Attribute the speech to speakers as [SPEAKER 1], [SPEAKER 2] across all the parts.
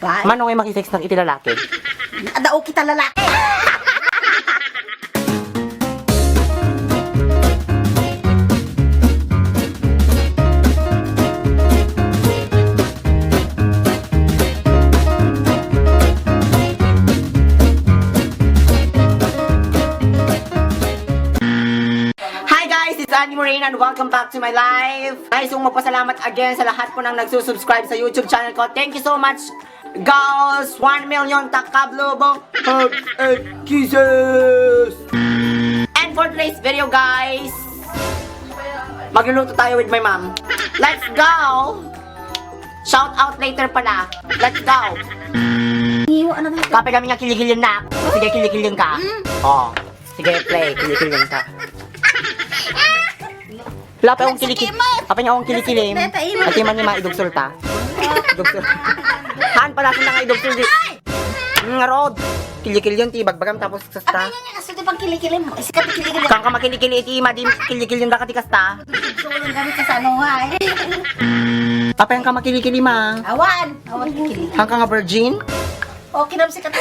[SPEAKER 1] Bye.
[SPEAKER 2] Manong ay makisex ng itilalaki.
[SPEAKER 1] Adao kita lalaki.
[SPEAKER 2] Hi guys, it's Annie Morena and welcome back to my live. Guys, magpasalamat again sa lahat po ng nagsusubscribe sa YouTube channel ko. Thank you so much, guys. 1 million takablobo hugs and kisses. And for today's video, guys, magluluto tayo with my mom. Let's go! Shout out later pala. Let's go! Kapag kami nga kilikilin na. Sige, kilikilin ka. Oh. Sige, play. Kilikilin ka. Wala pa akong kilikilin. Apa niya akong kilikilim. At yung man idugsul ta. Idugsul. Haan pala sila nga idugsul. Nga rod. Kilikilin ti bagbagam tapos sasta.
[SPEAKER 1] Apa nga aso di pang kilikilim mo? Isikat kilikilim.
[SPEAKER 2] Kang ka makilikili iti ima di kilikilin da katikas ta.
[SPEAKER 1] Sulong kami sa sanuhay.
[SPEAKER 2] Apa yung ka makilikili ma?
[SPEAKER 1] Awan kikilim.
[SPEAKER 2] Hang ka nga virgin?
[SPEAKER 1] Okay na sikat.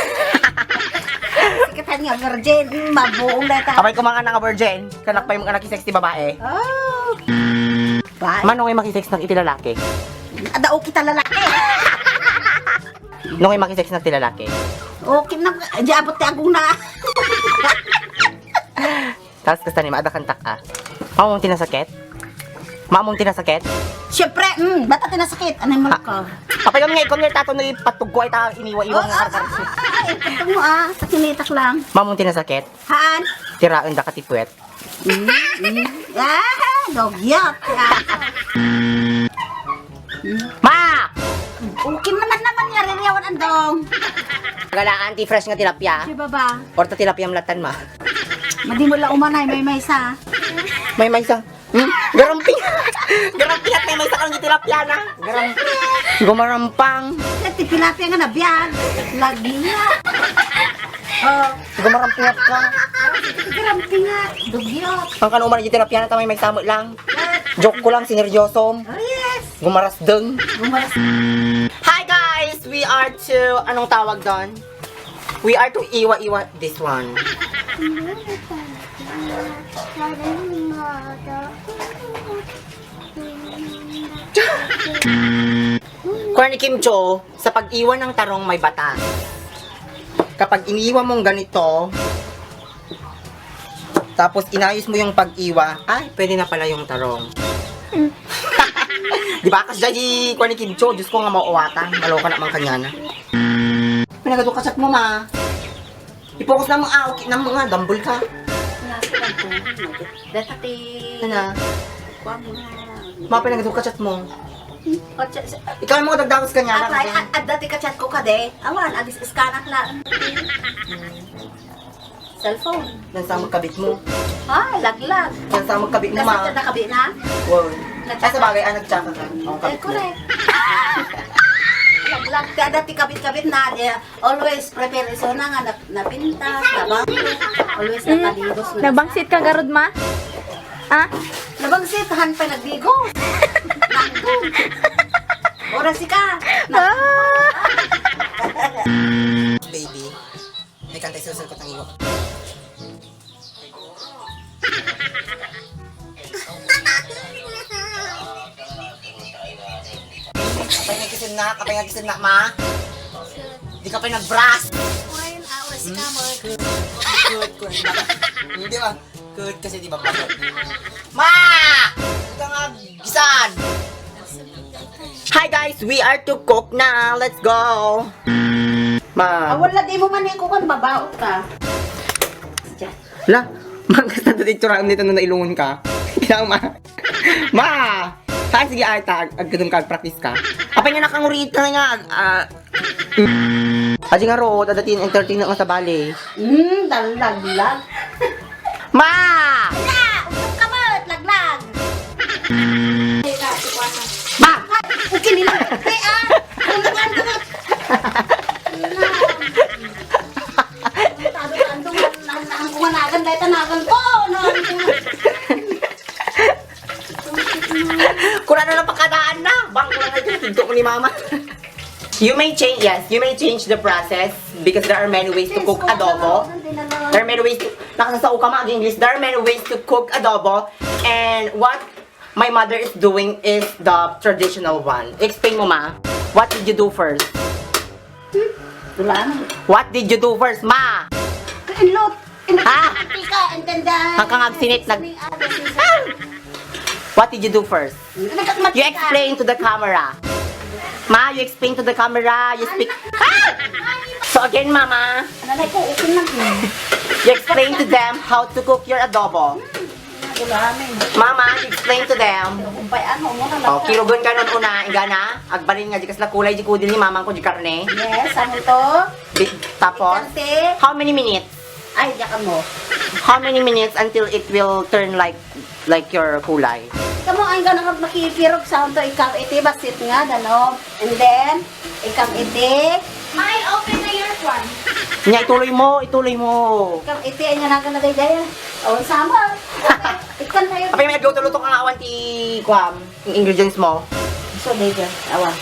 [SPEAKER 1] Sikatan nga virgin. Mabuong data.
[SPEAKER 2] Apay ko mga nga virgin. Kanak pa yung mga nakisex ti babae.
[SPEAKER 1] Oh. Bye.
[SPEAKER 2] Manong ay makisex ng itilalaki.
[SPEAKER 1] Adao kita lalaki.
[SPEAKER 2] Nung ay makisex ng tilalaki.
[SPEAKER 1] Okay na. Di abot ti agong na.
[SPEAKER 2] Tapos kasta ni maadakan taka. Mamong tinasakit? Mamong tinasakit?
[SPEAKER 1] Siyempre, bata tinasakit. Ano yung ka?
[SPEAKER 2] Kapag kami nga ikon nga tato na ipatug ko ay ta iniwa-iwa ng karkar.
[SPEAKER 1] Ito mo sa kinitak lang.
[SPEAKER 2] Mamong tinasakit?
[SPEAKER 1] Haan?
[SPEAKER 2] Tiraon da katipwet.
[SPEAKER 1] Dogyat.
[SPEAKER 2] Ma!
[SPEAKER 1] Okay naman niya rin yawan andong.
[SPEAKER 2] Gala anti-fresh nga tilapia.
[SPEAKER 1] Si baba.
[SPEAKER 2] Or ta tilapia mlatan ma.
[SPEAKER 1] Madi mo la umanay, may sa.
[SPEAKER 2] May isa. Garamping. Garamping at may isa kang tilapia na. Garamping. Gumarampang.
[SPEAKER 1] Kati pilapia nga nabiyag. Lagi nga. Oh,
[SPEAKER 2] Gumaramping at ka.
[SPEAKER 1] garampi nga. Dogyat.
[SPEAKER 2] Ang kanuman yung tilapia na tamay may samot lang. Joke ko lang, sineryosom.
[SPEAKER 1] Oh yes.
[SPEAKER 2] Gumaras deng.
[SPEAKER 1] Gumaras.
[SPEAKER 2] Hi guys! We are to... Anong tawag doon? We are to iwa-iwa this one. Corny Kim Cho, sa pag-iwan ng tarong may batas. Kapag iniiwan mong ganito, tapos inayos mo yung pag-iwa, ay, pwede na pala yung tarong. Di ba? Kasi dahil Corny Kim Cho, Diyos ko nga mauwatan. Maloka naman kanya na. Pinagadukasak mo, ma. I-focus na mga awkit ng mga dambol ka.
[SPEAKER 1] Datati.
[SPEAKER 2] Ano?
[SPEAKER 1] Kuha mo na.
[SPEAKER 2] Ma, pinagadukasak mo. Ikaw yung mga dagdagos kanya na.
[SPEAKER 1] Atay, at dati ka-chat ko ka de. Awan, agis iskanak lang. Cellphone.
[SPEAKER 2] Yan sa magkabit mo.
[SPEAKER 1] Ah, laglag.
[SPEAKER 2] Yan sa magkabit mo, ma.
[SPEAKER 1] Nasa na kabi na?
[SPEAKER 2] Wow. Ay, sa bagay, nag-chat ka. Ang
[SPEAKER 1] Eh,
[SPEAKER 2] kabit mo.
[SPEAKER 1] correct. Laglag. Kaya dati kabit-kabit na. Always prepare. So na nga, napintas, nabang. Always nakalibos.
[SPEAKER 3] Nabangsit ka garod ma? Ah?
[SPEAKER 1] Nabangsit, han pa nagdigos. Nagdog. Oras ka.
[SPEAKER 2] Baby, may kantay susunod ko tangigo. Kapay nagisin na, ma. Di ka pa nag-brush.
[SPEAKER 1] Oras ka mo.
[SPEAKER 2] Good. Hindi ba? Good kasi di ba bakit? Ma! Ito nga, gisan! Hi guys, we are to cook na. Let's go! Ma!
[SPEAKER 1] Wala, di mo man yung kukan, babaot ka.
[SPEAKER 2] La! Magkasta na dito rin dito na nailungon ka. Kailangan ma! Ma! Saan sige ay tag, agdun ka, practice ka. Apa niya nakangurit na nga, Aji nga ro, dadating entertain na nga sa bali.
[SPEAKER 1] Dalaglag.
[SPEAKER 2] Ma!
[SPEAKER 1] Wala! Usok ka mo, laglag.
[SPEAKER 2] Ma!
[SPEAKER 1] Okay nila. Kaya, tulungan ka mo. Ang kumanagan, dahil tanagan ko.
[SPEAKER 2] Kung ano na pakadaan na, bang ko na dyan, tinto ko ni mama. You may change the process because there are many ways to cook adobo. There are many ways to, nakasasao ka ma, English. There are many ways to cook adobo. And what my mother is doing is the traditional one. Explain mo, ma. What did you do first?
[SPEAKER 1] Tulaan.
[SPEAKER 2] What did you do first, ma?
[SPEAKER 1] Inlot.
[SPEAKER 2] Ha?
[SPEAKER 1] Tika, intenda.
[SPEAKER 2] Hanggang agsinit nag... What did you do first? You explain to the camera. Ma, you explain to the camera. You speak... Ah! So again, mama,
[SPEAKER 1] Nanay ko, okay lang.
[SPEAKER 2] you explain to them how to cook your adobo.
[SPEAKER 1] Tulaan.
[SPEAKER 2] Mama, you explain to them.
[SPEAKER 1] Kumpay ano mo na
[SPEAKER 2] Oh, kirugon ka nun una, ingana. Agbalin nga, di kas na kulay, di kudil ni mamang ko, di karne.
[SPEAKER 1] Yes, ano to?
[SPEAKER 2] Tapos,
[SPEAKER 1] Kante.
[SPEAKER 2] how many minutes?
[SPEAKER 1] Ay, diyan mo.
[SPEAKER 2] How many minutes until it will turn like your kulay?
[SPEAKER 1] Kamu ang ganang makikirog sa hunto ikaw iti basit nga danog. And then ikaw iti
[SPEAKER 3] May open na your one.
[SPEAKER 2] Nya, ituloy mo.
[SPEAKER 1] ikaw iti anya na kana daydayan. O sama. Ikan na yun.
[SPEAKER 2] Apay may nagluto-luto ka nga awan ti kwam, yung ingredients mo.
[SPEAKER 1] So daydayan. Awa.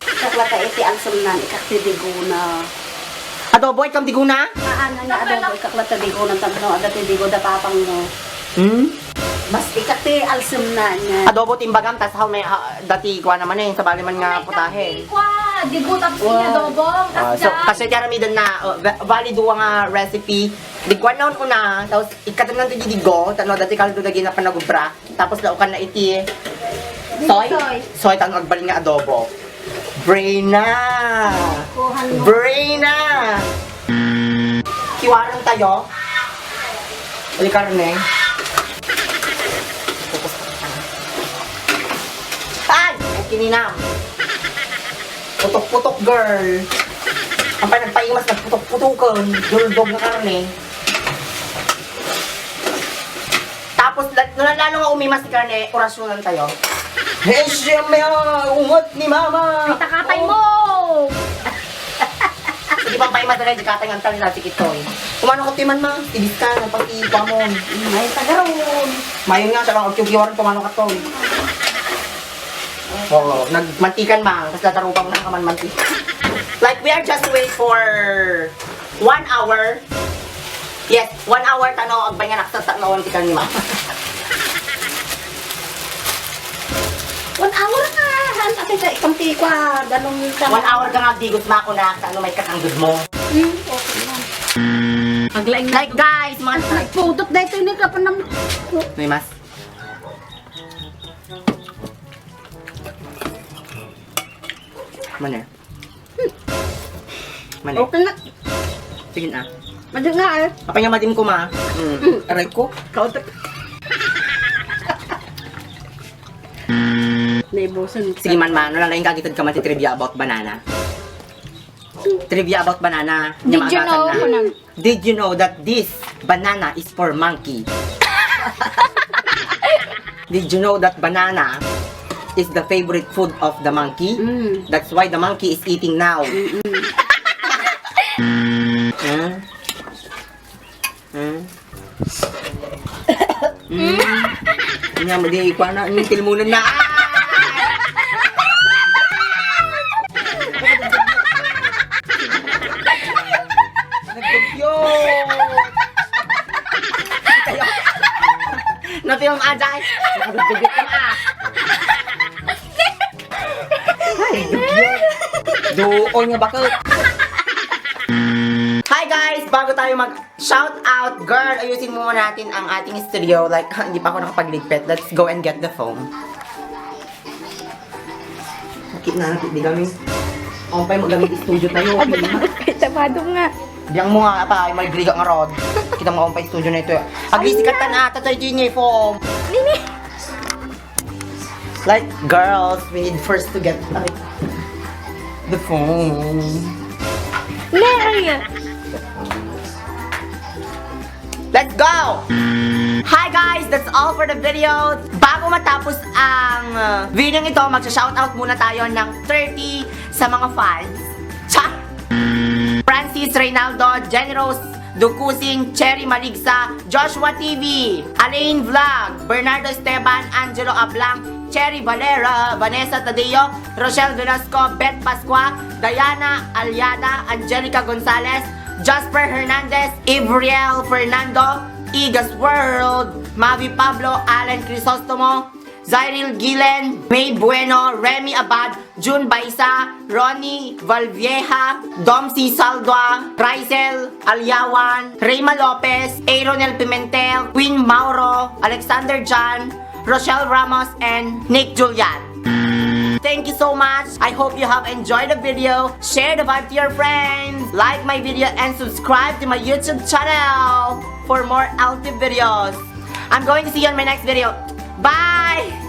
[SPEAKER 1] Kaklata iti ang sumnan ikakti diguna.
[SPEAKER 2] Adobo, ikam diguna?
[SPEAKER 1] Kaana nga adobo ikaklata diguna tamno adati digo da papang mo. Bas ikakti al sumnan nga.
[SPEAKER 2] Adobo timbagam, tas how may dati kwa naman sa bali man nga putahe.
[SPEAKER 3] Kwa, digut up siya dobong.
[SPEAKER 2] So, kasi karamidan na, valido nga recipe. Digwan na una, tapos ikatan lang ito digo, tano dati kaldo lagi na panagubra, tapos laukan na iti soy. Soy, tanong agbalin nga adobo. Braina!
[SPEAKER 1] Kuhan mo.
[SPEAKER 2] Braina! Kiwaran tayo. Uli karne. Ay! Ay, kininam. Putok-putok, girl. Ang pa nagpaimas, nagputok-putokan. Duldog na karne. Tapos, lalo nga umimas si karne, orasyonan tayo. Hey, siyempre, ungot ni mama!
[SPEAKER 3] Takatay mo!
[SPEAKER 2] Hindi pang paimas na rin, katay ang tali natin ito eh. Kumano ko timan ma, tibis ka, napag-iipa mo.
[SPEAKER 1] Ay tagaron.
[SPEAKER 2] Mayon nga, siya lang, okyog-yoran, kumano ka to eh. Oo, nagmantikan ma, tapos latarupang na kaman mantika. Like, we are just wait for 1 hour. Yes, 1 hour, tanaw, agbay nga naksasak na wantikan ni ma.
[SPEAKER 1] 1 hour na. Ate sa ikamti kwa dalong
[SPEAKER 2] 1 hour ka nga, digot ma ako na, sa ano may kakanggod mo.
[SPEAKER 1] Okay lang.
[SPEAKER 3] Paglaing
[SPEAKER 2] Like guys, mga...
[SPEAKER 1] Putot dahil ito ka pa naman.
[SPEAKER 2] May mas. Mana? Mana?
[SPEAKER 1] Okay na.
[SPEAKER 2] Sige na.
[SPEAKER 1] Madyo nga eh.
[SPEAKER 2] Apa nga madim ko ma? Aray ko.
[SPEAKER 1] Kautak. Naibusan.
[SPEAKER 2] Sige man ma, ano lang yung kagitad ka mati trivia about banana. Trivia about banana.
[SPEAKER 3] Did you know, Kunang?
[SPEAKER 2] Did you know that this banana is for monkey? Did you know that banana is the favorite food of the monkey? That's why the monkey is eating now. Nga, madi ko na, yung tilmunan na. Nagdugyo! Natiyong ajay! Nakadugdugyo ka na. Ay, dugyo! Doon nga bakal. Hi guys! Bago tayo mag-shout out, girl, ayusin muna natin ang ating studio. Like, hindi pa ako nakapagligpit. Let's go and get the phone. Nakit na, nakit. Di kami. Ako pa yung magamit studio tayo.
[SPEAKER 3] Tabado nga.
[SPEAKER 2] Diyan mo nga pa, may griga nga rod. Kita mo pa yung studio na ito. Agrisikatan na, tatay din yung phone. Like, girls, we need first to get the phone.
[SPEAKER 3] Larry!
[SPEAKER 2] Let's go! Hi guys! That's all for the video. Bago matapos ang video ito, magsha-shoutout muna tayo ng 30 sa mga fans. Cha! Francis Reynaldo, Jenny Rose Ducusin, Cherry Maligsa, Joshua TV, Alain Vlog, Bernardo Esteban, Angelo Ablang, Cherry Valera, Vanessa Tadeo, Rochelle Velasco, Beth Pascua, Diana Aliada, Angelica Gonzalez, Jasper Hernandez, Ivriel Fernando, Igas World, Mavi Pablo, Alan Crisostomo, Zyril Gilen, May Bueno, Remy Abad, June Baisa, Ronnie Valvieja, Domsi Saldua, Raisel Alyawan, Reyma Lopez, Aaronel Pimentel, Queen Mauro, Alexander Jan, Rochelle Ramos, and Nick Julian. Thank you so much. I hope you have enjoyed the video. Share the vibe to your friends. Like my video and subscribe to my YouTube channel for more active videos. I'm going to see you on my next video. Bye!